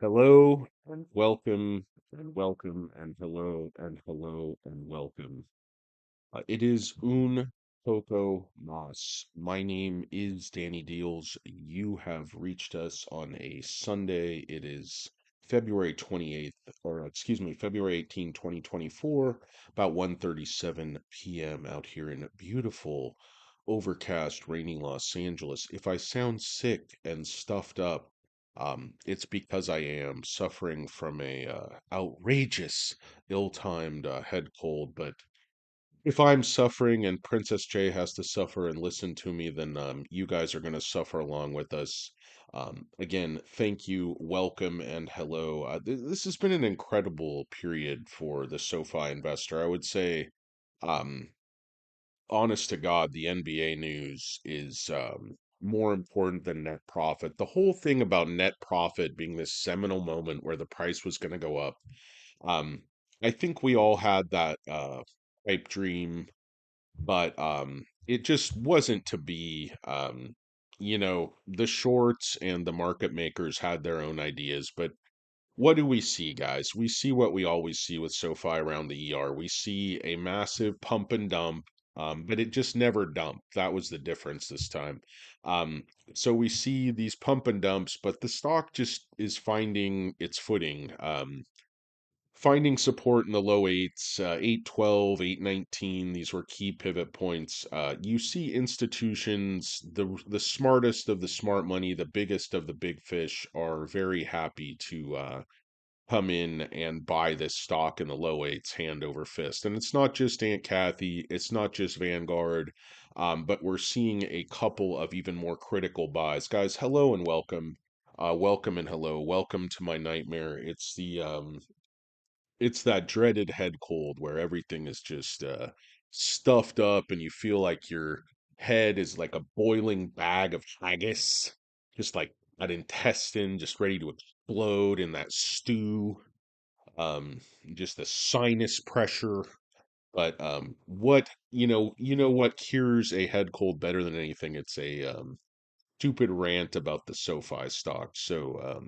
Hello and welcome and welcome and hello and welcome. It is un poco mas. My name is Danny Deals. You have reached us on a Sunday. It is February 28th, or excuse me, February 18, 2024, about 1:37 p.m. out here in beautiful, overcast, rainy Los Angeles. If I sound sick and stuffed up, it's because I am suffering from a outrageous, ill-timed head cold, but if I'm suffering and Princess J has to suffer and listen to me, then you guys are going to suffer along with us. Again, thank you, welcome, and hello. This has been an incredible period for the SoFi investor. I would say, um, honest to God, the NBA news is more important than net profit. The whole thing about net profit being this seminal moment where the price was going to go up. Um, I think we all had that pipe dream, but it just wasn't to be. The shorts and the market makers had their own ideas, but what do we see, guys? We see what we always see with SoFi around the ER. We see a massive pump and dump, but it just never dumped. That was the difference this time. Um, so we see these pump and dumps, but the stock just is finding its footing. Finding support in the low eights, 812, 819. These were key pivot points. You see institutions, the smartest of the smart money, the biggest of the big fish, are very happy to come in and buy this stock in the low eights hand over fist. And it's not just Aunt Kathy, it's not just Vanguard, but we're seeing a couple of even more critical buys. Guys, hello and welcome. Welcome and hello. Welcome to my nightmare. It's that dreaded head cold where everything is just stuffed up and you feel like your head is like a boiling bag of haggis, just like an intestine just ready to explode in that stew. Um, just the sinus pressure. But what what cures a head cold better than anything? It's a stupid rant about the SoFi stock. So,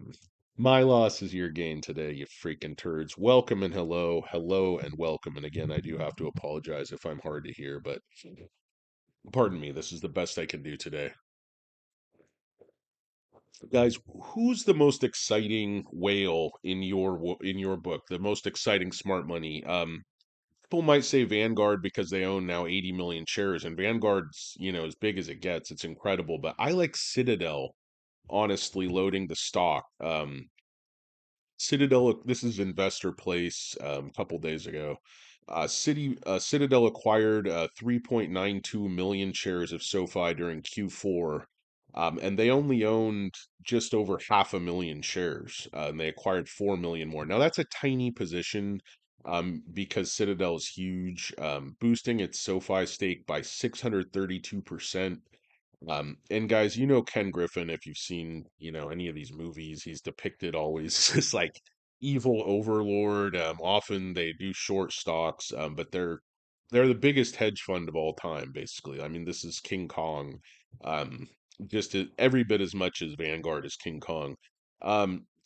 my loss is your gain today, you freaking turds. Welcome and hello, hello and welcome. And again, I do have to apologize if I'm hard to hear, but pardon me, this is the best I can do today. Guys, who's the most exciting whale in in your book? The most exciting smart money? People might say Vanguard because they own now 80 million shares, and Vanguard's, as big as it gets. It's incredible, but I like Citadel honestly loading the stock. Citadel, this is Investor Place a couple days ago. Citadel acquired 3.92 million shares of SoFi during Q4, and they only owned just over half a million shares, and they acquired 4 million more. Now that's a tiny position, because Citadel is huge, boosting its SoFi stake by 632%. And guys, you know Ken Griffin, if you've seen, any of these movies, he's depicted always as like evil overlord. Often they do short stocks, but they're the biggest hedge fund of all time, basically. I mean, this is King Kong, um, every bit as much as Vanguard is King Kong.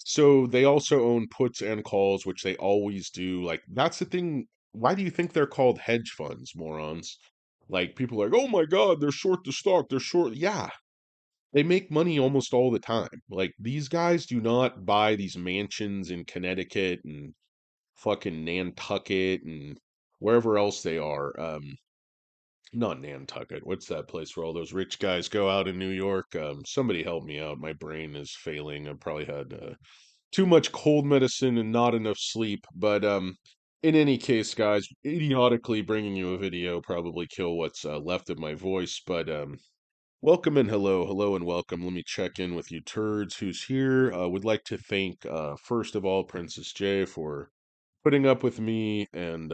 So they also own puts and calls, which they always do. Like that's the thing. Why do you think they're called hedge funds, morons? Like people are like, oh my God, they're short the stock. They're short. Yeah, they make money almost all the time. Like these guys do not buy these mansions in Connecticut and fucking Nantucket and wherever else they are. Not Nantucket. What's that place where all those rich guys go out in New York? Somebody help me out. My brain is failing. I've probably had too much cold medicine and not enough sleep. But in any case, guys, idiotically bringing you a video probably kill what's left of my voice. But welcome and hello, hello and welcome. Let me check in with you turds. Who's here? Would like to thank first of all Princess J for putting up with me and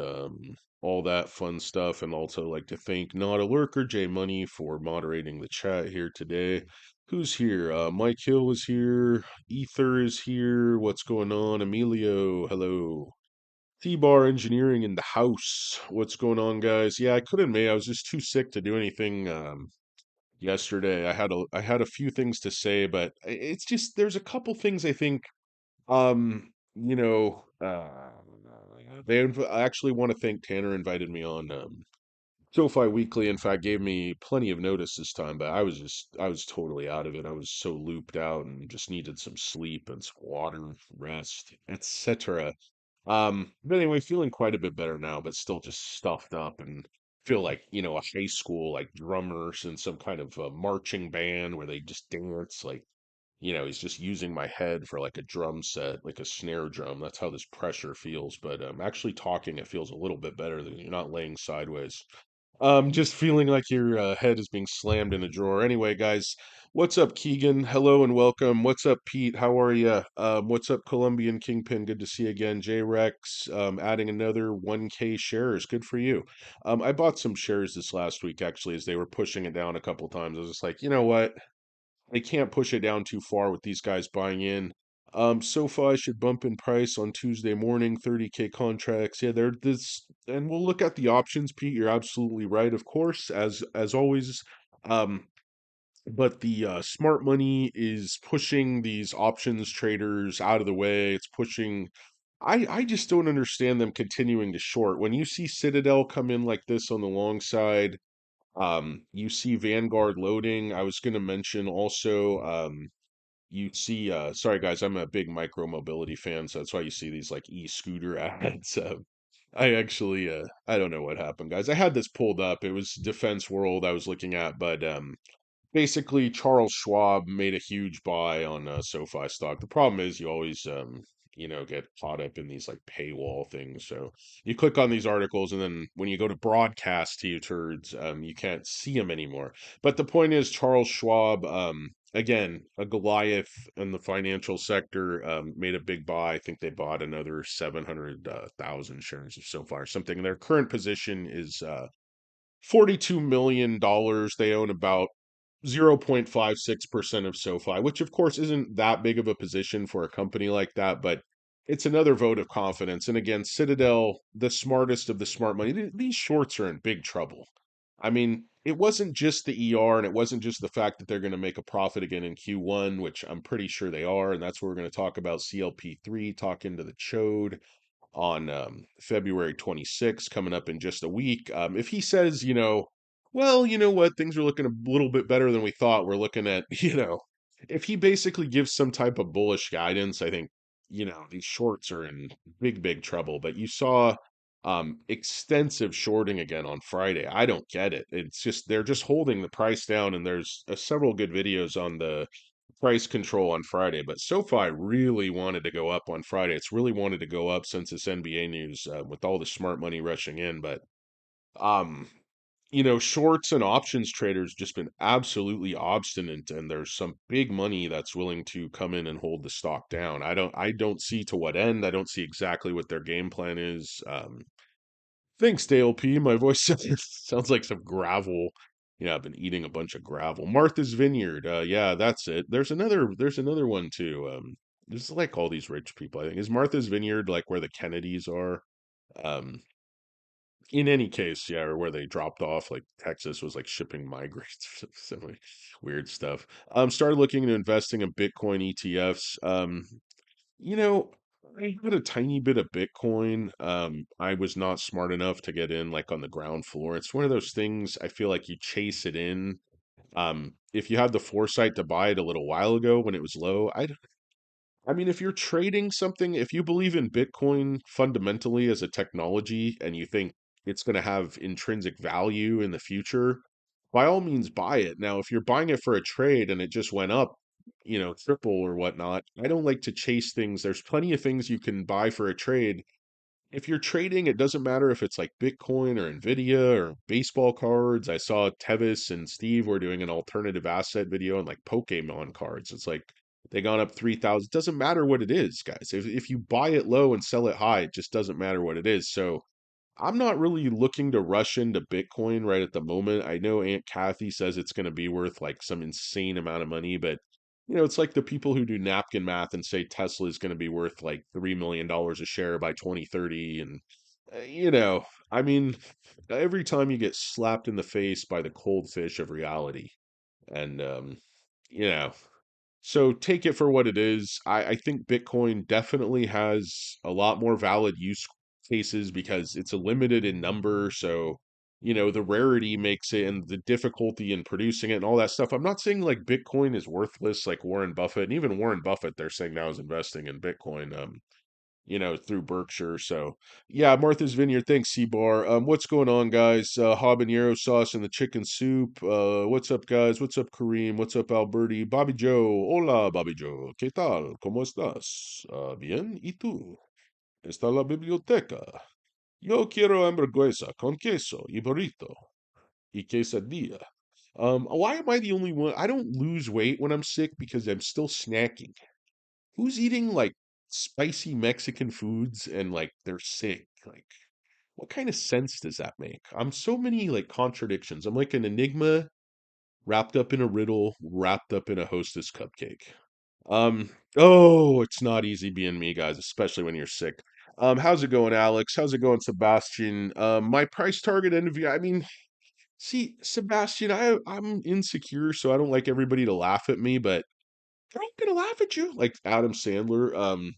all that fun stuff, and also like to thank Not a Lurker J Money for moderating the chat here today. Who's here? Mike Hill is here. Ether is here. What's going on? Emilio, hello. T-Bar Engineering in the house. What's going on, guys? Yeah, I couldn't May. I was just too sick to do anything yesterday. I had a few things to say, but it's just there's a couple things I think You know, I actually want to thank Tanner invited me on SoFi Weekly. In fact, gave me plenty of notice this time, but I was totally out of it. I was so looped out and just needed some sleep and some water, rest, etc. But anyway, feeling quite a bit better now, but still just stuffed up and feel like, a high school like drummers in some kind of marching band where they just dance like, he's just using my head for like a drum set, like a snare drum. That's how this pressure feels. But actually talking, it feels a little bit better than you're not laying sideways. Just feeling like your head is being slammed in a drawer. Anyway, guys, what's up, Keegan? Hello and welcome. What's up, Pete? How are you? What's up, Colombian Kingpin? Good to see you again. J Rex, adding another 1K shares. Good for you. I bought some shares this last week actually, as they were pushing it down a couple times. I was just like, you know what? They can't push it down too far with these guys buying in. SoFi should bump in price on Tuesday morning, 30K contracts. Yeah, they're this, and we'll look at the options, Pete. You're absolutely right, of course, as always. Um, but the smart money is pushing these options traders out of the way. It's pushing. I just don't understand them continuing to short. When you see Citadel come in like this on the long side, you see Vanguard loading. I was going to mention also, you see, sorry guys, I'm a big micro mobility fan, so that's why you see these like e-scooter ads. I actually, I don't know what happened, guys. I had this pulled up. It was Defense World I was looking at, but basically Charles Schwab made a huge buy on SoFi stock. The problem is you always get caught up in these like paywall things. So you click on these articles and then when you go to broadcast to your turds, you can't see them anymore. But the point is Charles Schwab, again, a Goliath in the financial sector, made a big buy. I think they bought another 700,000 shares of SoFi or something. Their current position is $42 million. They own about 0.56% of SoFi, which of course isn't that big of a position for a company like that, but it's another vote of confidence. And again, Citadel, the smartest of the smart money, these shorts are in big trouble. I mean, it wasn't just the ER and it wasn't just the fact that they're going to make a profit again in Q1, which I'm pretty sure they are. And that's where we're going to talk about CLP3, talk into the chode on February 26th, coming up in just a week. If he says, well, you know what, things are looking a little bit better than we thought, we're looking at, if he basically gives some type of bullish guidance, I think, these shorts are in big, big trouble. But you saw extensive shorting again on Friday. I don't get it. It's just they're just holding the price down, and there's several good videos on the price control on Friday, but SoFi really wanted to go up on Friday. It's really wanted to go up since this NBA news with all the smart money rushing in. But um, shorts and options traders just been absolutely obstinate, and there's some big money that's willing to come in and hold the stock down. I don't see to what end. I don't see exactly what their game plan is. Thanks, Dale P. My voice sounds like some gravel. Yeah, I've been eating a bunch of gravel. Martha's Vineyard. Yeah, that's it. There's another one too. There's like all these rich people, I think. Is Martha's Vineyard like where the Kennedys are? Um, in any case, yeah, or where they dropped off, like Texas was like shipping migrants, some like weird stuff. Started looking into investing in Bitcoin ETFs. You know, I had a tiny bit of Bitcoin. I was not smart enough to get in like on the ground floor. It's one of those things I feel like you chase it in. If you had the foresight to buy it a little while ago when it was low, I mean, if you're trading something, if you believe in Bitcoin fundamentally as a technology and you think it's going to have intrinsic value in the future, by all means buy it. Now, if you're buying it for a trade and it just went up, triple or whatnot, I don't like to chase things. There's plenty of things you can buy for a trade. If you're trading, it doesn't matter if it's like Bitcoin or Nvidia or baseball cards. I saw Tevis and Steve were doing an alternative asset video on like Pokemon cards. It's like they gone up 3,000. It doesn't matter what it is, guys. If you buy it low and sell it high, it just doesn't matter what it is. So I'm not really looking to rush into Bitcoin right at the moment. I know Aunt Kathy says it's going to be worth like some insane amount of money, but it's like the people who do napkin math and say Tesla is going to be worth like $3 million a share by 2030. And, I mean, every time you get slapped in the face by the cold fish of reality, and, you know, So take it for what it is. I think Bitcoin definitely has a lot more valid use cases because it's a limited in number. So, the rarity makes it and the difficulty in producing it and all that stuff. I'm not saying like Bitcoin is worthless like Warren Buffett, and even Warren Buffett, they're saying now is investing in Bitcoin. Through Berkshire. So, yeah, Martha's Vineyard. Thanks, Seabar. What's going on, guys? Habanero sauce and the chicken soup. What's up, guys? What's up, Kareem? What's up, Alberti? Bobby Joe. Hola, Bobby Joe. ¿Qué tal? ¿Cómo estás? Bien. ¿Y tú? ¿Está la biblioteca? Yo quiero hamburguesa con queso y burrito y quesadilla. Why am I the only one? I don't lose weight when I'm sick because I'm still snacking. Who's eating like spicy Mexican foods and like they're sick? Like, what kind of sense does that make? I'm so many like contradictions. I'm like an enigma wrapped up in a riddle, wrapped up in a hostess cupcake. Oh, it's not easy being me, guys, especially when you're sick. How's it going, Alex? How's it going, Sebastian? My price target end of year. I mean, see, Sebastian, I'm insecure, so I don't like everybody to laugh at me, but they're all gonna laugh at you, like Adam Sandler.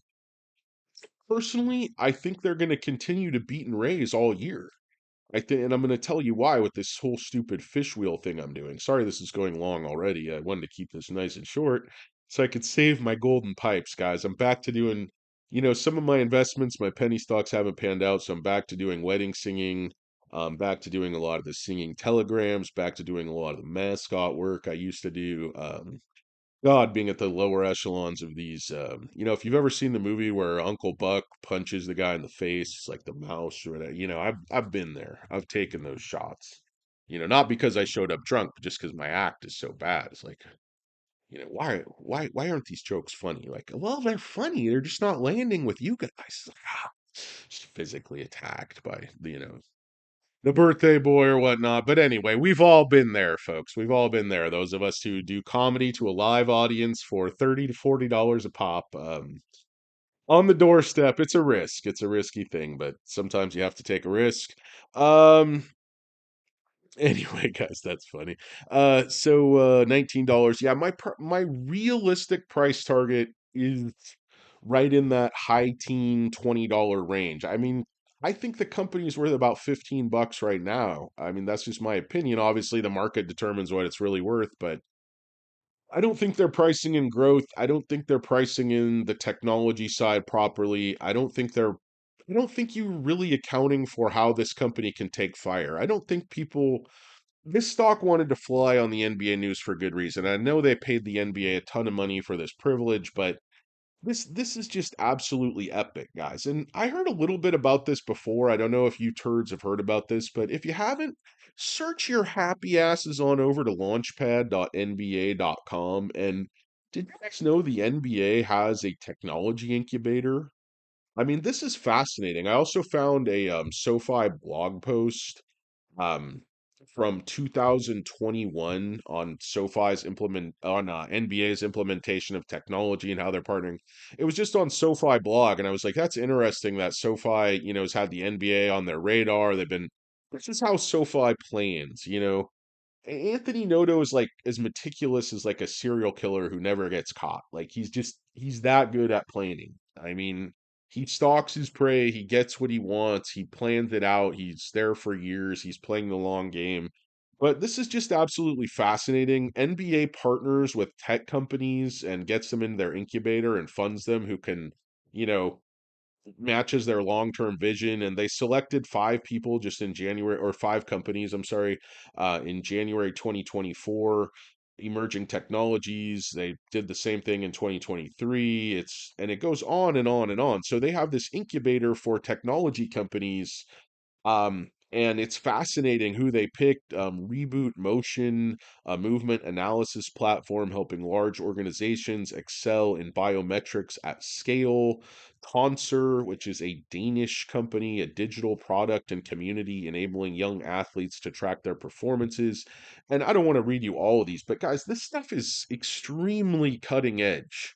Personally, I think they're going to continue to beat and raise all year. I think, and I'm going to tell you why with this whole stupid fish wheel thing I'm doing. Sorry, this is going long already. I wanted to keep this nice and short so I could save my golden pipes, guys. I'm back to doing, some of my investments, my penny stocks haven't panned out, so I'm back to doing wedding singing. Back to doing a lot of the singing telegrams, back to doing a lot of the mascot work I used to do. God, being at the lower echelons of these, if you've ever seen the movie where Uncle Buck punches the guy in the face, like the mouse or whatever, I've been there. I've taken those shots. Not because I showed up drunk, but just because my act is so bad. It's like, why aren't these jokes funny? Like, well, they're funny. They're just not landing with you guys. Just physically attacked by, the birthday boy or whatnot. But anyway, we've all been there, folks. We've all been there. Those of us who do comedy to a live audience for $30 to $40 a pop, on the doorstep. It's a risk. It's a risky thing, but sometimes you have to take a risk. Um, anyway, guys, that's funny. $19. Yeah, my realistic price target is right in that high teen $20 range. I mean, I think the company's worth about $15 right now. I mean, that's just my opinion. Obviously, the market determines what it's really worth, but I don't think they're pricing in growth. I don't think they're pricing in the technology side properly. I don't think you're really accounting for how this company can take fire. I don't think people this stock wanted to fly on the NBA news for good reason. I know they paid the NBA a ton of money for this privilege, but this is just absolutely epic, guys. And I heard a little bit about this before. I don't know if you turds have heard about this, but if you haven't, search your happy asses on over to launchpad.nba.com. And did you guys know the NBA has a technology incubator? I mean, this is fascinating. I also found a SoFi blog post um, from 2021 on NBA's implementation of technology and how they're partnering. It was just on SoFi blog, and I was like, that's interesting that SoFi, has had the NBA on their radar. This is how SoFi plans, Anthony Noto is like as meticulous as like a serial killer who never gets caught. Like he's that good at planning. I mean, he stalks his prey, he gets what he wants, he plans it out, he's there for years, he's playing the long game. But this is just absolutely fascinating. NBA partners with tech companies and gets them in their incubator and funds them who can, you know, matches their long-term vision, and they selected five people just in January, or five companies, I'm sorry, in January 2024. Emerging technologies, they did the same thing in 2023. And it goes on and on and on. So they have this incubator for technology companies, and it's fascinating who they picked. Reboot Motion, a movement analysis platform helping large organizations excel in biometrics at scale. Tonsor, which is a Danish company, a digital product and community enabling young athletes to track their performances. And I don't want to read you all of these, but guys, this stuff is extremely cutting edge.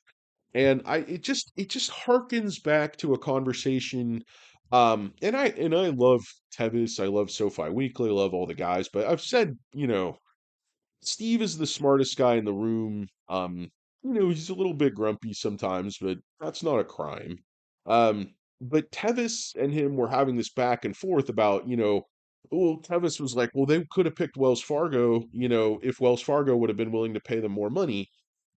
And it just harkens back to a conversation. And I love Tevis, I love SoFi Weekly, I love all the guys, but I've said, Steve is the smartest guy in the room. he's a little bit grumpy sometimes, but that's not a crime. But Tevis and him were having this back and forth about, well, Tevis was like, well, they could have picked Wells Fargo, if Wells Fargo would have been willing to pay them more money.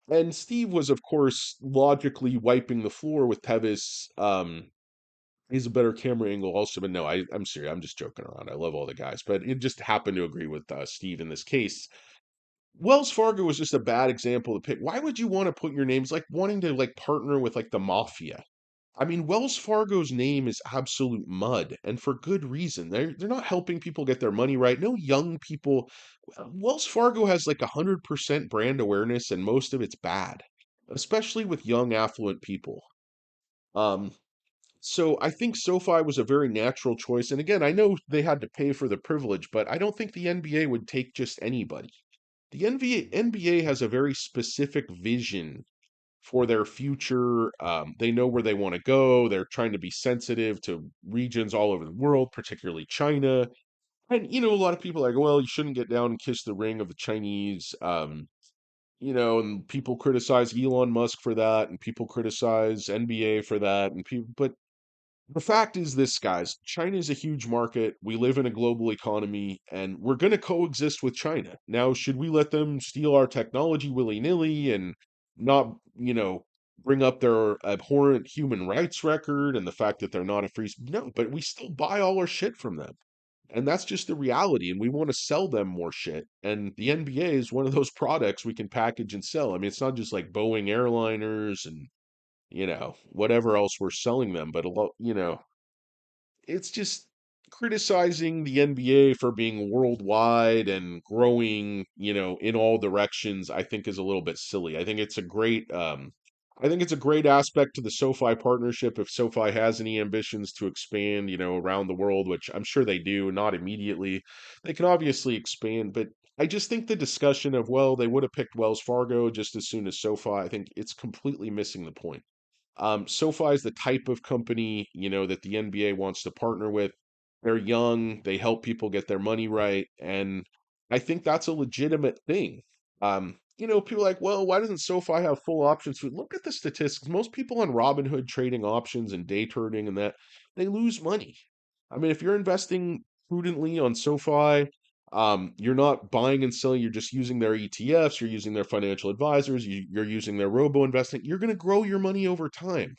And Steve was, of course, logically wiping the floor with Tevis. He's a better camera angle also, but no, I'm serious. I'm just joking around. I love all the guys, but it just happened to agree with Steve in this case. Wells Fargo was just a bad example to pick. Why would you want to put your names like wanting to like partner with like the mafia? I mean, Wells Fargo's name is absolute mud, and for good reason. They're not helping people get their money right. No young people. Wells Fargo has like 100% brand awareness, and most of it's bad, especially with young affluent people. Um, so I think SoFi was a very natural choice. And again, I know they had to pay for the privilege, but I don't think the NBA would take just anybody. The NBA has a very specific vision for their future. They know where they want to go. They're trying to be sensitive to regions all over the world, particularly China. And, a lot of people are like, well, you shouldn't get down and kiss the ring of the Chinese. And people criticize Elon Musk for that, and people criticize NBA for that, and people, but the fact is this, guys, China is a huge market. We live in a global economy and we're going to coexist with China. Now, should we let them steal our technology willy-nilly and not, bring up their abhorrent human rights record and the fact that they're not a free? No, but we still buy all our shit from them. And that's just the reality. And we want to sell them more shit. And the NBA is one of those products we can package and sell. I mean, it's not just like Boeing airliners and whatever else we're selling them, but a lot, it's just criticizing the NBA for being worldwide and growing, in all directions, I think is a little bit silly. I think it's a great aspect to the SoFi partnership if SoFi has any ambitions to expand, around the world, which I'm sure they do, not immediately. They can obviously expand, but I just think the discussion of, well, they would have picked Wells Fargo just as soon as SoFi, I think it's completely missing the point. SoFi is the type of company, that the NBA wants to partner with. They're young, they help people get their money right, and I think that's a legitimate thing. People are like, well, why doesn't SoFi have full options? Look at the statistics. Most people on Robinhood trading options and day trading and that, they lose money. I mean, if you're investing prudently on SoFi, you're not buying and selling, you're just using their ETFs, you're using their financial advisors, you're using their robo investing, you're going to grow your money over time.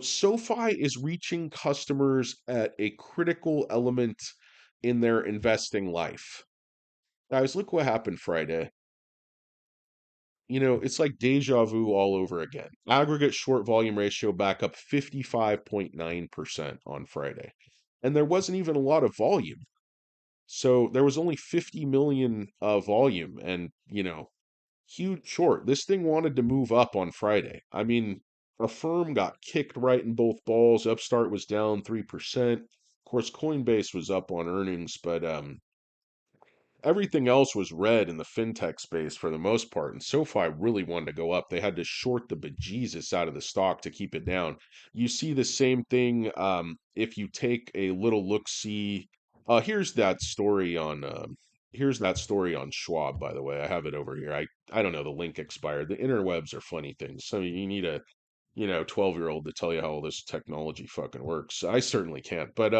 SoFi is reaching customers at a critical element in their investing life. Guys, look what happened Friday. It's like deja vu all over again. Aggregate short volume ratio back up 55.9% on Friday. And there wasn't even a lot of volume. So there was only 50 million volume and, huge short. This thing wanted to move up on Friday. I mean, Affirm got kicked right in both balls. Upstart was down 3%. Of course, Coinbase was up on earnings, but everything else was red in the fintech space for the most part. And SoFi really wanted to go up. They had to short the bejesus out of the stock to keep it down. You see the same thing if you take a little look see. Here's that story on Schwab, by the way. I have it over here. I don't know, the link expired. The interwebs are funny things. So you need a 12-year-old to tell you how all this technology fucking works. I certainly can't. But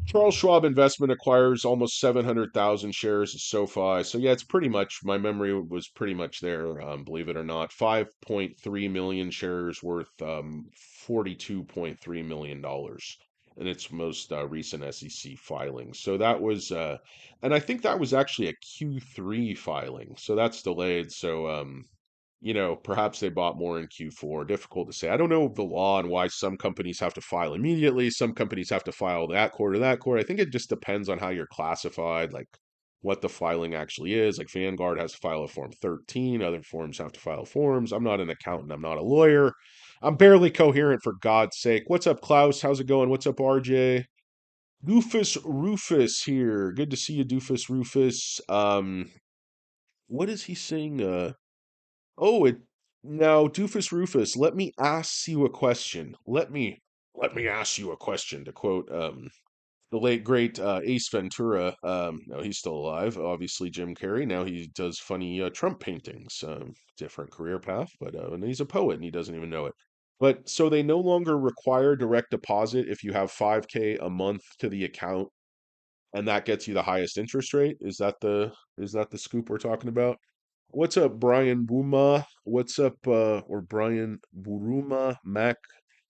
Charles Schwab Investment acquires almost 700,000 shares of SoFi. So yeah, it's pretty much, my memory was pretty much there, believe it or not. 5.3 million shares worth $42.3 million dollars in its most recent SEC filing. So that was, and I think that was actually a Q3 filing. So that's delayed. So perhaps they bought more in Q4. Difficult to say. I don't know the law and why some companies have to file immediately, some companies have to file that quarter, that quarter. I think it just depends on how you're classified, like what the filing actually is. Like Vanguard has to file a Form 13, other forms have to file forms. I'm not an accountant, I'm not a lawyer. I'm barely coherent, for God's sake. What's up, Klaus? How's it going? What's up, RJ? Doofus Rufus here. Good to see you, Doofus Rufus. What is he saying? Oh, it now, Doofus Rufus, let me ask you a question. Let me ask you a question, to quote The late great Ace Ventura. No, he's still alive. Obviously, Jim Carrey. Now he does funny Trump paintings. Different career path, but and he's a poet and he doesn't even know it. But so they no longer require direct deposit if you have 5K a month to the account, and that gets you the highest interest rate. Is that the scoop we're talking about? What's up, Brian Buma? What's up, or Brian Buruma Mac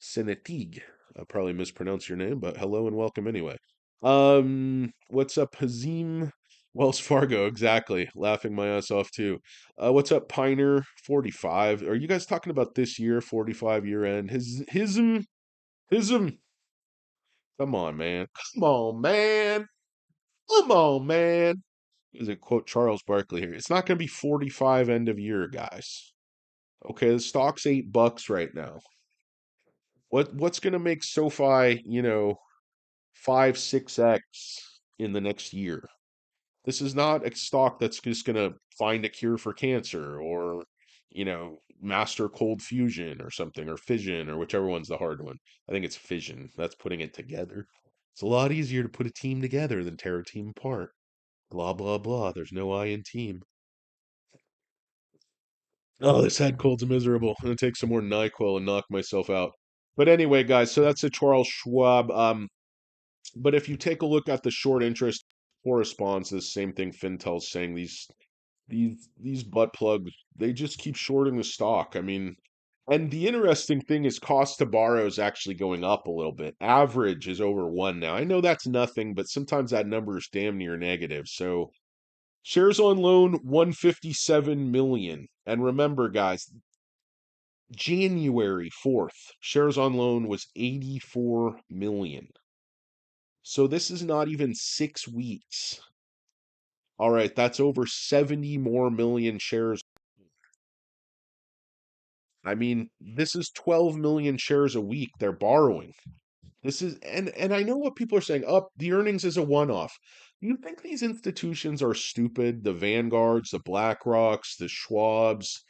Senetig? I probably mispronounced your name, but hello and welcome anyway. What's up, Hazim? Wells Fargo, exactly. Laughing my ass off too. What's up, Piner 45? Are you guys talking about this year, 45 year end? Hism. Come on, man. Come on, man. Come on, man. Is it quote Charles Barkley here? It's not going to be 45 end of year, guys. Okay, the stock's $8 right now. What's going to make SoFi, 5, 6x in the next year? This is not a stock that's just going to find a cure for cancer or, master cold fusion or something or fission or whichever one's the hard one. I think it's fission. That's putting it together. It's a lot easier to put a team together than tear a team apart. Blah, blah, blah. There's no I in team. Oh, this head cold's miserable. I'm gonna take some more NyQuil and knock myself out. But anyway, guys, so that's a Charles Schwab. But if you take a look at the short interest corresponds to the same thing Fintel's saying. These butt plugs, they just keep shorting the stock. I mean, and the interesting thing is cost to borrow is actually going up a little bit. Average is over 1 now. I know that's nothing, but sometimes that number is damn near negative. So shares on loan 157 million. And remember, guys, January 4th, shares on loan was 84 million. So this is not even 6 weeks. All right, that's over 70 more million shares. I mean, this is 12 million shares a week they're borrowing. This is and I know what people are saying, up the earnings is a one-off. You think these institutions are stupid? The Vanguards, the BlackRocks, the Schwabs,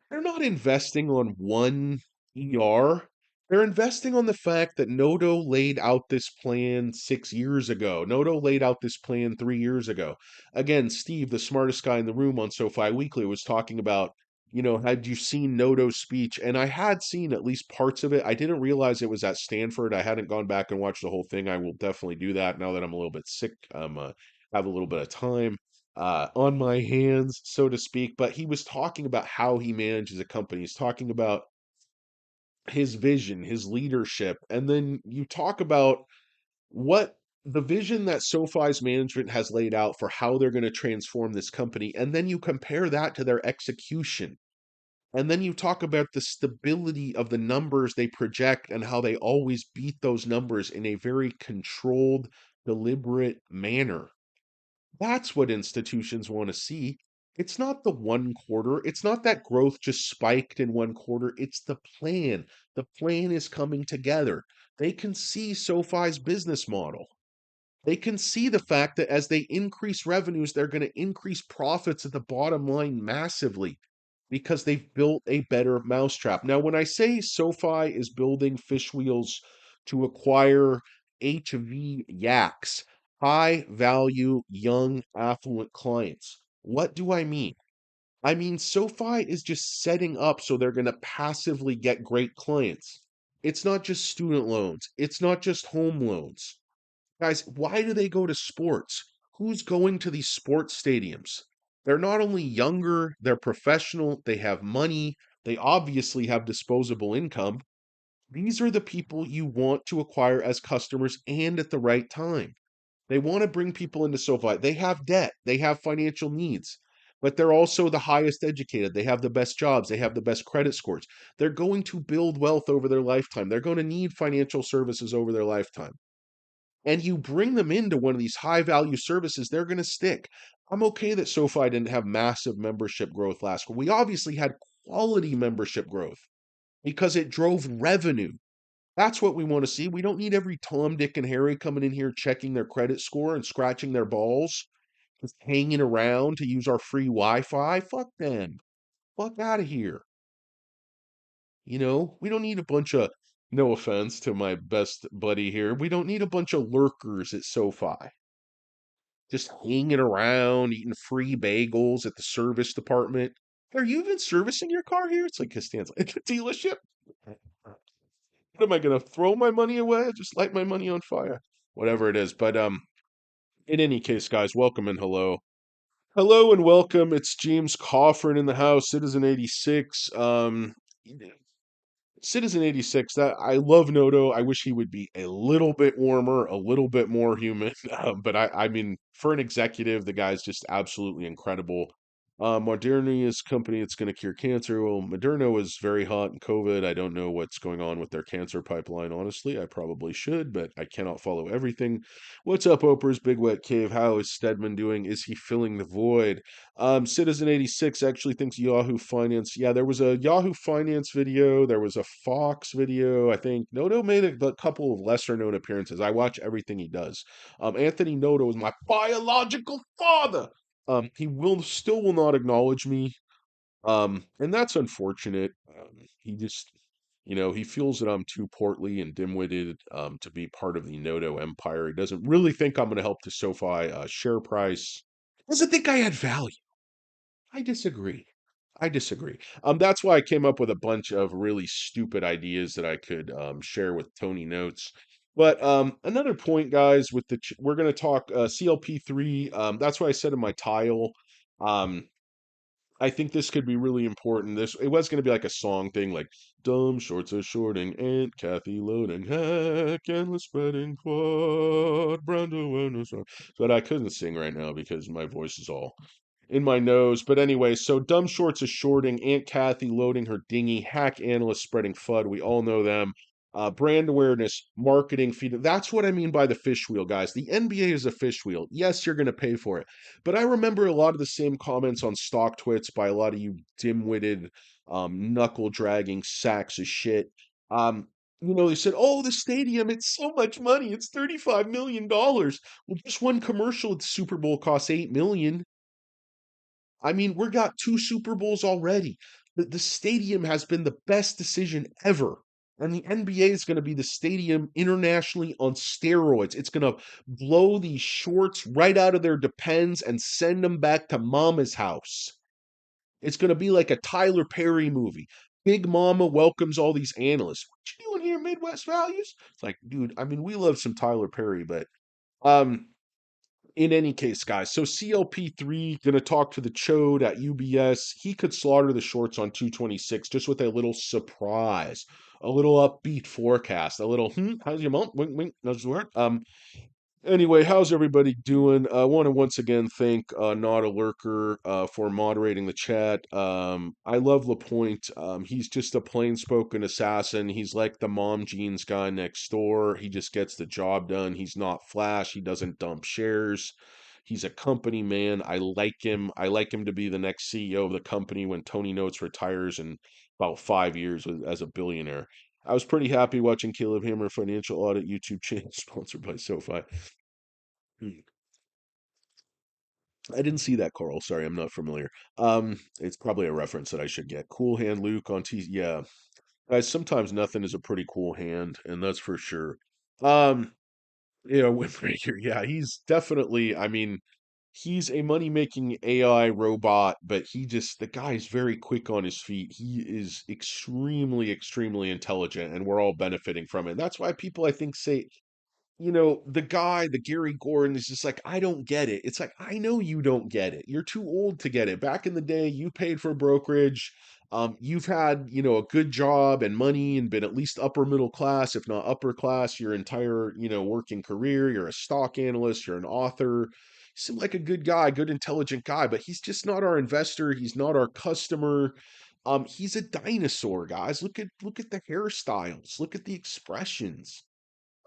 they're not investing on one ER. They're investing on the fact that Noto laid out this plan 6 years ago. Noto laid out this plan 3 years ago. Again, Steve, the smartest guy in the room on SoFi Weekly, was talking about, had you seen Noto's speech? And I had seen at least parts of it. I didn't realize it was at Stanford. I hadn't gone back and watched the whole thing. I will definitely do that now that I'm a little bit sick. Have a little bit of time on my hands, so to speak. But he was talking about how he manages a company. He's talking about his vision, his leadership. And then you talk about what the vision that SoFi's management has laid out for how they're going to transform this company. And then you compare that to their execution. And then you talk about the stability of the numbers they project and how they always beat those numbers in a very controlled, deliberate manner. That's what institutions want to see. It's not the one quarter. It's not that growth just spiked in one quarter. It's the plan. The plan is coming together. They can see SoFi's business model. They can see the fact that as they increase revenues, they're going to increase profits at the bottom line massively because they've built a better mousetrap. Now, when I say SoFi is building fish wheels to acquire HVYACs, high value, young, affluent clients, what do I mean? I mean, SoFi is just setting up so they're going to passively get great clients. It's not just student loans, it's not just home loans. Guys, why do they go to sports? Who's going to these sports stadiums? They're not only younger, they're professional, they have money, they obviously have disposable income. These are the people you want to acquire as customers and at the right time. They want to bring people into SoFi. They have debt, they have financial needs, but they're also the highest educated. They have the best jobs, they have the best credit scores. They're going to build wealth over their lifetime. They're going to need financial services over their lifetime, and you bring them into one of these high value services, they're going to stick. I'm okay that SoFi didn't have massive membership growth last year. We obviously had quality membership growth because it drove revenue. That's what we want to see. We don't need every Tom, Dick, and Harry coming in here checking their credit score and scratching their balls, just hanging around to use our free Wi-Fi. Fuck them. Fuck out of here. We don't need a bunch of No offense to my best buddy here. We don't need a bunch of lurkers at SoFi. Just hanging around, eating free bagels at the service department. Are you even servicing your car here? It's like Costanza at the dealership. What am I gonna throw my money away? Just light my money on fire. Whatever it is. But in any case, guys, welcome and hello. Hello and welcome. It's James Coffrin in the house, Citizen 86. Citizen 86, that I love Noto. I wish he would be a little bit warmer, a little bit more human. But I mean, for an executive, the guy's just absolutely incredible. Moderna is a company that's going to cure cancer. Well, Moderna was very hot in COVID. I don't know what's going on with their cancer pipeline, honestly. I probably should, but I cannot follow everything. What's up, Oprah's Big Wet Cave? How is Stedman doing? Is he filling the void? Citizen 86 actually thinks Yahoo Finance. Yeah, there was a Yahoo Finance video. There was a Fox video. I think Noto made a couple of lesser known appearances. I watch everything he does. Anthony Noto is my biological father. He will not acknowledge me. And that's unfortunate. He just, he feels that I'm too portly and dim-witted to be part of the Noto empire. He doesn't really think I'm going to help the SoFi share price. Doesn't think I add value. I disagree. I disagree. That's why I came up with a bunch of really stupid ideas that I could share with Tony Notes. But another point, guys, with we're going to talk CLP3. That's why I said in my tile. Um, I think this could be really important. This it was going to be like a song thing, like "Dumb shorts are shorting, Aunt Kathy loading, heck, endless spreading quad, brown awareness." But I couldn't sing right now because my voice is all in my nose. But anyway, so Dumb Shorts is shorting, Aunt Kathy loading her dinghy, hack analysts spreading FUD. We all know them. Brand awareness, marketing feed. That's what I mean by the fish wheel, guys. The NBA is a fish wheel. Yes, you're going to pay for it. But I remember a lot of the same comments on stock twits by a lot of you dim-witted, knuckle dragging sacks of shit. They said, "Oh, the stadium, it's so much money. It's $35 million." Well, just one commercial at the Super Bowl costs $8 million. I mean, we've got 2 Super Bowls already. The stadium has been the best decision ever, and the NBA is gonna be the stadium internationally on steroids. It's gonna blow these shorts right out of their depends and send them back to mama's house. It's gonna be like a Tyler Perry movie. Big Mama welcomes all these analysts. "What you doing here, Midwest Values?" It's like, dude, I mean, we love some Tyler Perry, but, um in any case, guys, so CLP3 gonna talk to the chode at UBS. He could slaughter the shorts on 226 just with a little surprise, a little upbeat forecast, a little how's your mom? Wink, wink, nudge the word. Anyway, how's everybody doing? I want to once again thank Not a Lurker for moderating the chat. I love Lapointe. He's just a plain spoken assassin. He's like the mom jeans guy next door. He just gets the job done. He's not flash. He doesn't dump shares. He's a company man. I like him. I like him to be the next CEO of the company when Tony Notes retires in about 5 years as a billionaire. I was pretty happy watching Caleb Hammer Financial Audit YouTube channel sponsored by SoFi. Hmm. I didn't see that, Coral. Sorry, I'm not familiar. It's probably a reference that I should get. Cool Hand Luke on T. Yeah, guys. Sometimes nothing is a pretty cool hand, and that's for sure. Um, Windbreaker. Yeah, he's definitely. I mean, he's a money-making AI robot, but the guy is very quick on his feet. He is extremely, extremely intelligent, and we're all benefiting from it. And that's why people, I think, say the guy, the Gary Gordon is just like, I don't get it. It's like, I know you don't get it. You're too old to get it. Back in the day, you paid for brokerage. You've had, a good job and money and been at least upper middle class, if not upper class, your entire, working career. You're a stock analyst, you're an author. You seem like a good guy, good, intelligent guy, but he's just not our investor. He's not our customer. He's a dinosaur, guys. Look at the hairstyles. Look at the expressions.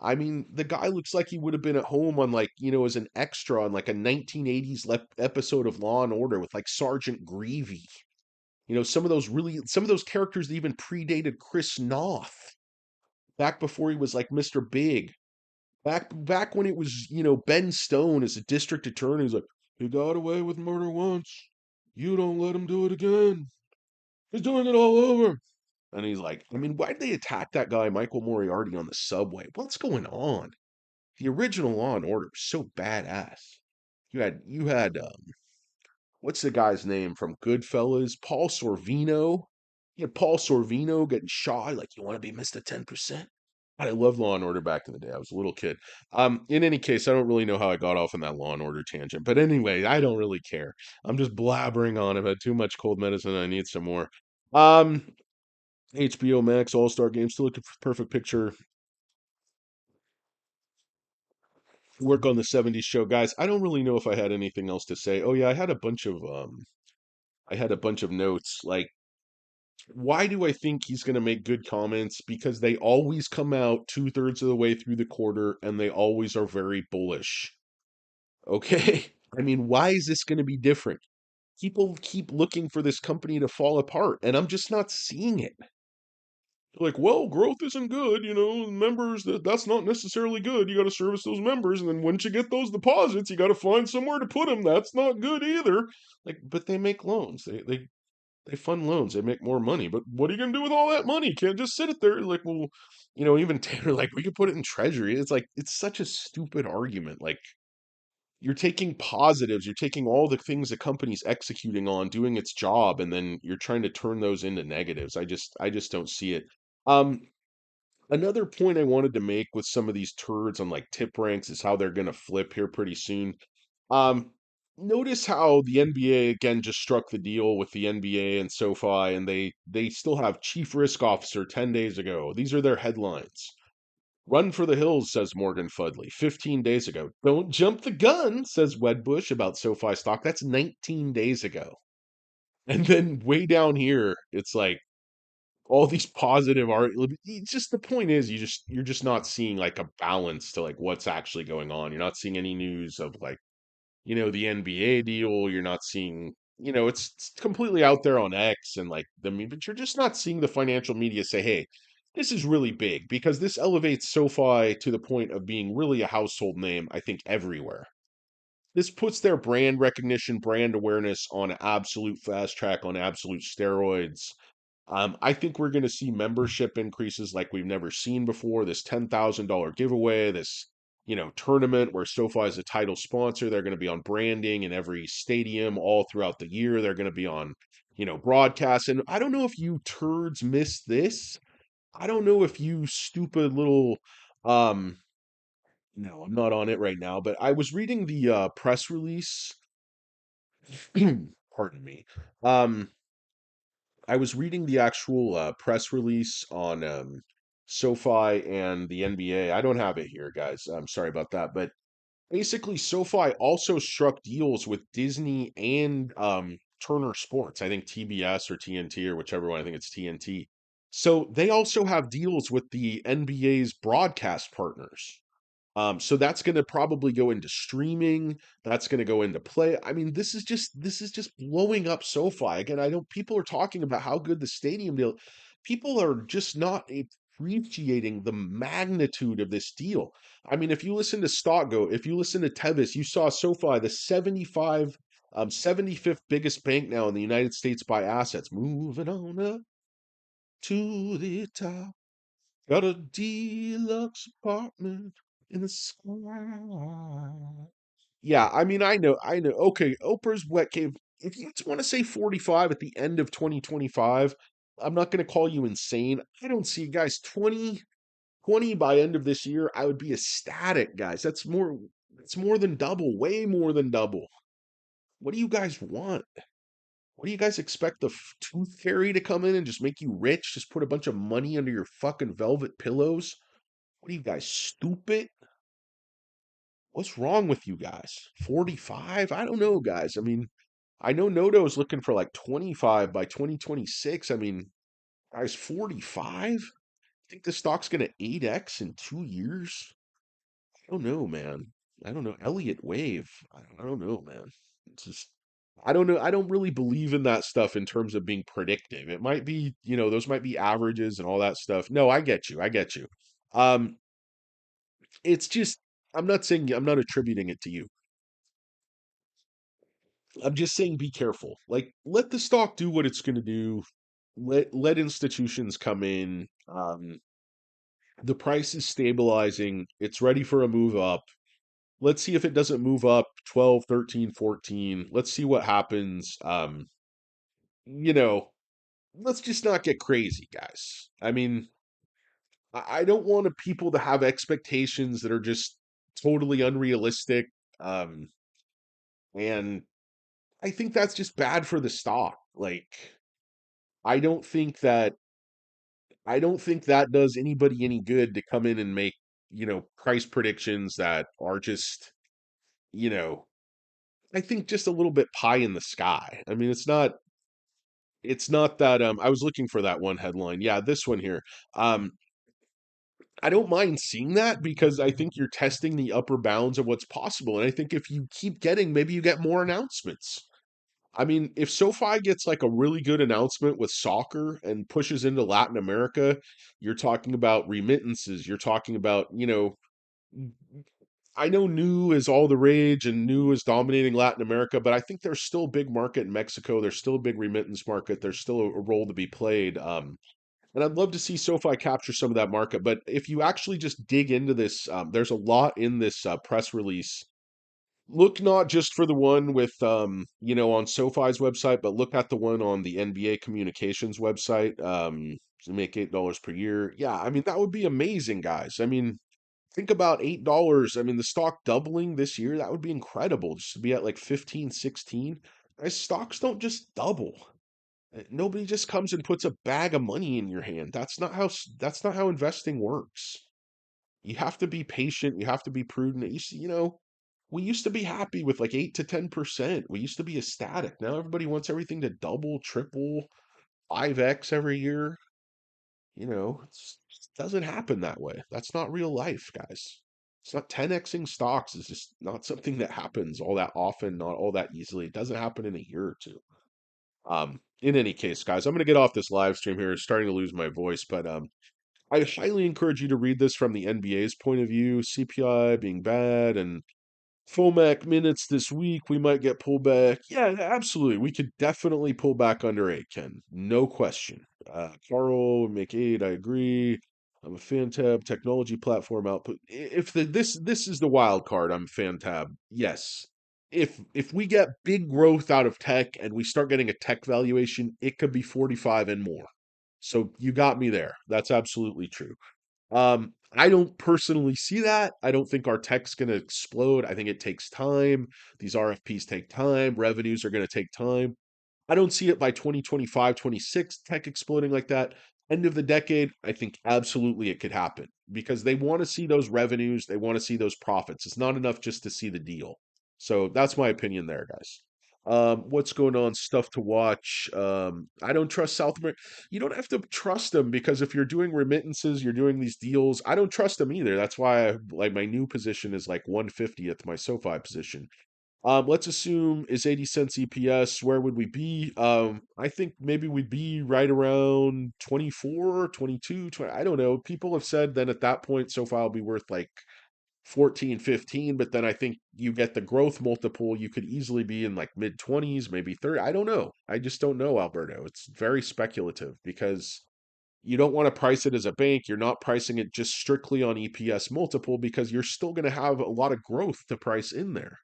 I mean, the guy looks like he would have been at home on like, as an extra on like a 1980s episode of Law and Order with like Sergeant Greavy. Some of those characters that even predated Chris Noth back before he was like Mr. Big. Back when it was, Ben Stone as a district attorney. He's like, he got away with murder once. You don't let him do it again. He's doing it all over. And he's like, I mean, why did they attack that guy, Michael Moriarty, on the subway? What's going on? The original Law and Order was so badass. You had what's the guy's name from Goodfellas? Paul Sorvino. You had Paul Sorvino getting shot. Like, you want to be Mr. 10%? I love Law and Order back in the day. I was a little kid. In any case, I don't really know how I got off on that Law and Order tangent. But anyway, I don't really care. I'm just blabbering on. I've had too much cold medicine. I need some more. Um, HBO Max All Star Game, still looking for perfect picture. Work on the '70s show, guys. I don't really know if I had anything else to say. Oh yeah, I had a bunch of notes. Like, why do I think he's going to make good comments? Because they always come out 2/3 of the way through the quarter, and they always are very bullish. Okay, I mean, why is this going to be different? People keep looking for this company to fall apart, and I'm just not seeing it. Like, well, growth isn't good, members, that's not necessarily good. You got to service those members, and then once you get those deposits, you got to find somewhere to put them. That's not good either. Like, but they make loans. They fund loans. They make more money. But what are you gonna do with all that money? You can't just sit it there. Like, well, even Tanner, like, we could put it in treasury. It's like, it's such a stupid argument. Like, you're taking positives, you're taking all the things the company's executing on, doing its job, and then you're trying to turn those into negatives. I just don't see it. Um, Another point I wanted to make with some of these turds on like tip ranks is how they're going to flip here pretty soon. Um, Notice how the NBA again just struck the deal with the NBA and SoFi, and they still have chief risk officer 10 days ago. These are their headlines. Run for the hills, says Morgan Fudley 15 days ago. Don't jump the gun, says Wedbush about SoFi stock. That's 19 days ago. And then way down here, it's like all these positive art. It's just the point is you're just not seeing like a balance to like what's actually going on. You're not seeing any news of like the NBA deal. You're not seeing, it's completely out there on X and like but you're just not seeing the financial media say, hey, this is really big because this elevates SoFi to the point of being really a household name, I think, everywhere. This puts their brand recognition, brand awareness on absolute fast track, on absolute steroids. I think we're going to see membership increases like we've never seen before. This $10,000 giveaway, this tournament where SoFi is a title sponsor. They're going to be on branding in every stadium all throughout the year. They're going to be on broadcast. And I don't know if you turds missed this. I don't know if you stupid little um no, I'm not on it right now, but I was reading the press release. Pardon me. Um I was reading the actual press release on SoFi and the NBA. I don't have it here, guys. I'm sorry about that. But basically, SoFi also struck deals with Disney and Turner Sports. I think TBS or TNT or whichever one. I think it's TNT. So they also have deals with the NBA's broadcast partners. So that's going to probably go into streaming. That's going to go into play. I mean, this is just blowing up SoFi again. I know people are talking about how good the stadium deal. People are just not appreciating the magnitude of this deal. I mean, if you listen to Stockgo, if you listen to Tevis, you saw SoFi, the 75th biggest bank now in the United States by assets. Moving on up to the top. Got a deluxe apartment in the sky. Yeah, I mean, I know. Okay, Oprah's Wet Cave. If you just want to say 45 at the end of 2025, I'm not going to call you insane. I don't see, guys, 2020 by end of this year. I would be ecstatic, guys. That's more than double, way more than double. What do you guys want? What do you guys expect the tooth fairy to come in and just make you rich? Just put a bunch of money under your fucking velvet pillows? What are you guys, stupid? What's wrong with you guys? 45? I don't know, guys. I mean, I know Noto's looking for like 25 by 2026. I mean, guys, 45? Think the stock's gonna 8x in 2 years? I don't know, man. I don't know. Elliott Wave. I don't know, man. It's just I don't know. I don't really believe in that stuff in terms of being predictive. It might be, those might be averages and all that stuff. No, I get you. I get you. Um, it's just I'm not attributing it to you. I'm just saying be careful. Like, let the stock do what it's going to do. let institutions come in. The price is stabilizing. It's ready for a move up. Let's see if it doesn't move up 12, 13, 14. Let's see what happens. You know, let's just not get crazy, guys. I mean, I don't want people to have expectations that are just totally unrealistic. Um, and I think that's just bad for the stock. Like, I don't think that I don't think that does anybody any good to come in and make, price predictions that are just, you know, I think just a little bit pie in the sky. I mean, it's not that I was looking for that one headline. Yeah, this one here. Um I don't mind seeing that because I think you're testing the upper bounds of what's possible. And I think if you keep getting, maybe you get more announcements. I mean, if SoFi gets like a really good announcement with soccer and pushes into Latin America, you're talking about remittances. You're talking about, I know new is all the rage and new is dominating Latin America, but I think there's still a big market in Mexico. There's still a big remittance market. There's still a role to be played. And I'd love to see SoFi capture some of that market. But if you actually just dig into this, there's a lot in this press release. Look not just for the one with, on SoFi's website, but look at the one on the NBA Communications website. To make $8 per year. Yeah, I mean that would be amazing, guys. I mean, think about $8. I mean, the stock doubling this year, that would be incredible. Just to be at like 15, 16. Guys, stocks don't just double. Nobody just comes and puts a bag of money in your hand. That's not how investing works. You have to be patient, you have to be prudent. We used to be happy with like 8 to 10%. We used to be ecstatic. Now everybody wants everything to double, triple, 5x every year. It doesn't happen that way. That's not real life, guys. It's not 10xing stocks is just not something that happens all that often, not all that easily. It doesn't happen in a year or two. In any case, guys, I'm gonna get off this live stream here. It's starting to lose my voice, but I highly encourage you to read this from the NBA's point of view. CPI being bad and FOMAC minutes this week, we might get pulled back. Yeah, absolutely. We could definitely pull back under 8, Ken. No question. Carl, make 8, I agree. I'm a fan tab technology platform output. If this is the wild card, I'm fan tab. Yes. If we get big growth out of tech and we start getting a tech valuation, it could be 45 and more. So you got me there. That's absolutely true. I don't personally see that. I don't think our tech's going to explode. I think it takes time. These RFPs take time. Revenues are going to take time. I don't see it by 2025, 26 tech exploding like that. End of the decade, I think absolutely it could happen because they want to see those revenues. They want to see those profits. It's not enough just to see the deal. So that's my opinion there, guys. What's going on? Stuff to watch. I don't trust South America. You don't have to trust them because if you're doing remittances, you're doing these deals. I don't trust them either. That's why like my new position is like 150th, my SoFi position. Let's assume is 80 cents EPS. Where would we be? I think maybe we'd be right around 24, 22, 20. I don't know. People have said then at that point, SoFi will be worth like 14, 15. But then I think you get the growth multiple. You could easily be in like mid 20s, maybe 30. I don't know. I just don't know, Alberto. It's very speculative because you don't want to price it as a bank. You're not pricing it just strictly on EPS multiple because you're still going to have a lot of growth to price in there.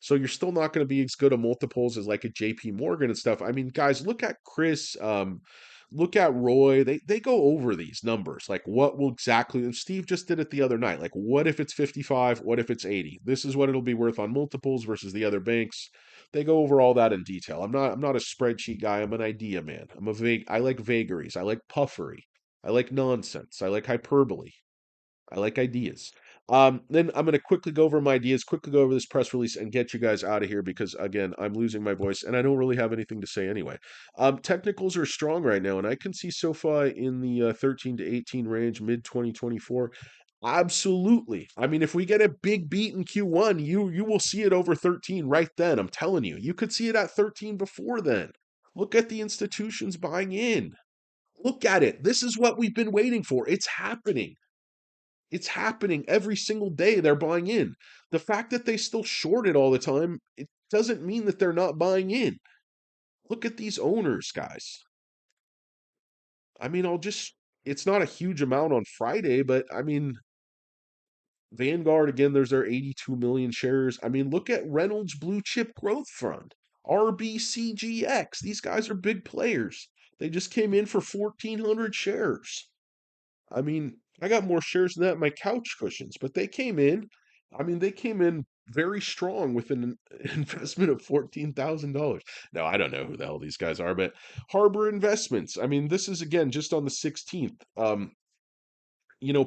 So you're still not going to be as good a multiples as like a JP Morgan and stuff. I mean, guys, look at Chris, look at Roy. They go over these numbers. Like what will exactly and Steve just did it the other night. Like what if it's 55? What if it's 80? This is what it'll be worth on multiples versus the other banks. They go over all that in detail. I'm not a spreadsheet guy. I'm an idea man. I like vagaries. I like puffery. I like nonsense. I like hyperbole. I like ideas. Then I'm going to quickly go over my ideas, quickly go over this press release, and get you guys out of here because, again, I'm losing my voice and I don't really have anything to say anyway. Technicals are strong right now, and I can see SoFi in the 13 to 18 range, mid 2024. Absolutely. I mean, if we get a big beat in Q1, you will see it over 13 right then. I'm telling you. You could see it at 13 before then. Look at the institutions buying in. Look at it. This is what we've been waiting for. It's happening. It's happening every single day. They're buying in. The fact that they still short it all the time, it doesn't mean that they're not buying in. Look at these owners, guys. I mean, it's not a huge amount on Friday, but I mean, Vanguard, again, there's their 82 million shares. I mean, look at Reynolds Blue Chip Growth Fund, RBCGX. These guys are big players. They just came in for 1,400 shares. I mean, I got more shares than that in my couch cushions, but they came in. I mean, they came in very strong with an investment of $14,000. Now, I don't know who the hell these guys are, but Harbor Investments. I mean, this is again just on the 16th.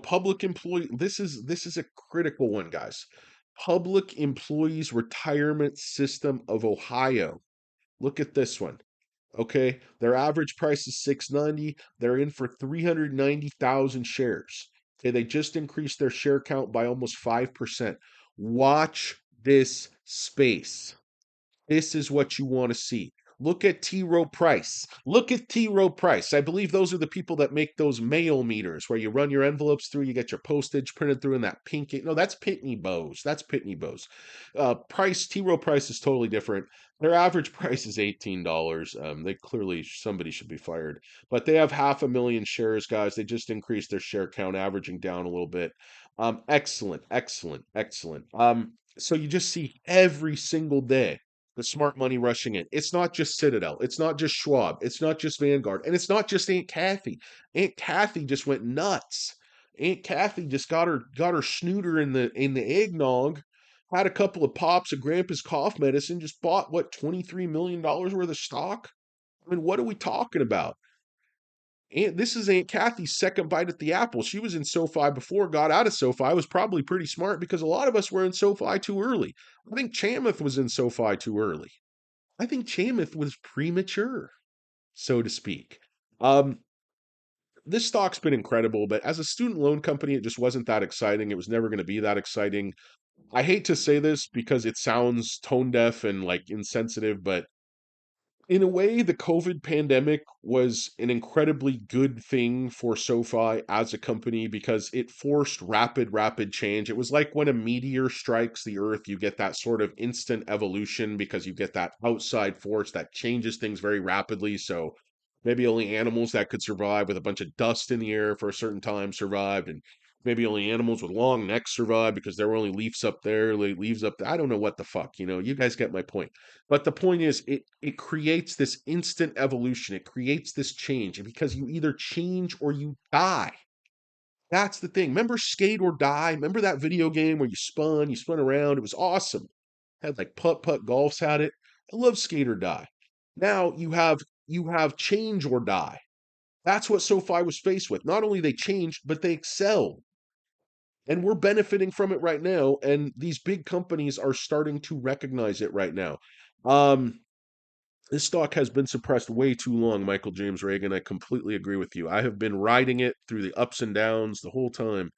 Public employee. This is a critical one, guys. Public Employees Retirement System of Ohio. Look at this one. Okay, their average price is 690. They're in for 390,000 shares. Okay, they just increased their share count by almost 5%. Watch this space. This is what you want to see. Look at T. Rowe Price. Look at T. Rowe Price. I believe those are the people that make those mail meters where you run your envelopes through, you get your postage printed through in that pink. No, that's Pitney Bowes. That's Pitney Bowes. T. Rowe Price is totally different. Their average price is $18. They clearly, somebody should be fired. But they have 500,000 shares, guys. They just increased their share count, averaging down a little bit. Excellent, excellent, excellent. So you just see every single day the smart money rushing in. It's not just Citadel. It's not just Schwab. It's not just Vanguard. And it's not just Aunt Kathy. Aunt Kathy just went nuts. Aunt Kathy just got her snooter in the eggnog, had a couple of pops of Grandpa's cough medicine, just bought what, $23 million worth of stock? I mean, what are we talking about? This is Aunt Kathy's second bite at the apple. She was in SoFi before, got out of SoFi, was probably pretty smart because a lot of us were in SoFi too early. I think Chamath was in SoFi too early. I think Chamath was premature, so to speak. Um, this stock's been incredible, but as a student loan company, it just wasn't that exciting. It was never going to be that exciting. I hate to say this because it sounds tone deaf and like insensitive, but in a way, the COVID pandemic was an incredibly good thing for SoFi as a company because it forced rapid change. It was like when a meteor strikes the earth, you get that sort of instant evolution because you get that outside force that changes things very rapidly. So maybe only animals that could survive with a bunch of dust in the air for a certain time survived, and maybe only animals with long necks survived because there were only leaves up there, leaves up there. I don't know what the fuck, you guys get my point. But the point is, it creates this instant evolution. It creates this change, and because you either change or you die. That's the thing. Remember Skate or Die? Remember that video game where you spun around? It was awesome. Had like putt golfs had it. I love Skate or Die. Now you have change or die. That's what SoFi was faced with. Not only they changed, but they excelled. And we're benefiting from it right now. And these big companies are starting to recognize it right now. Um, this stock has been suppressed way too long, Michael James Reagan. I completely agree with you. I have been riding it through the ups and downs the whole time.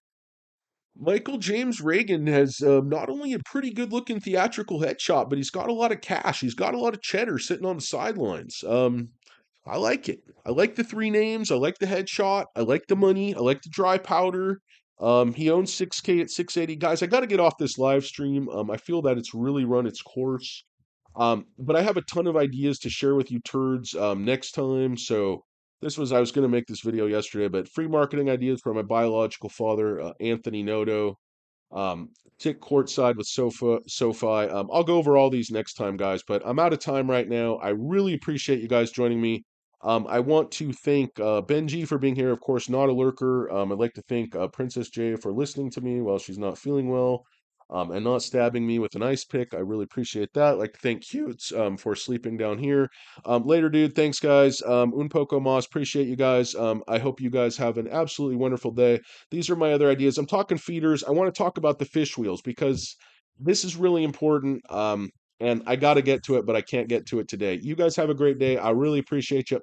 Michael James Reagan has not only a pretty good looking theatrical headshot, but he's got a lot of cash. He's got a lot of cheddar sitting on the sidelines. I like it. I like the three names. I like the headshot. I like the money. I like the dry powder. He owns 6K at 680. Guys, I got to get off this live stream. I feel that it's really run its course. But I have a ton of ideas to share with you turds next time. So I was going to make this video yesterday, but free marketing ideas for my biological father, Anthony Noto. Sit courtside with SoFi. I'll go over all these next time, guys, but I'm out of time right now. I really appreciate you guys joining me. I want to thank Benji for being here, of course, not a lurker. I'd like to thank Princess J for listening to me while she's not feeling well, and not stabbing me with an ice pick. I really appreciate that. I'd like to thank Cutes for sleeping down here. Later, dude. Thanks, guys. Un poco mas. Appreciate you guys. I hope you guys have an absolutely wonderful day. These are my other ideas. I'm talking feeders. I want to talk about the fish wheels because this is really important. And I got to get to it, but I can't get to it today. You guys have a great day. I really appreciate you.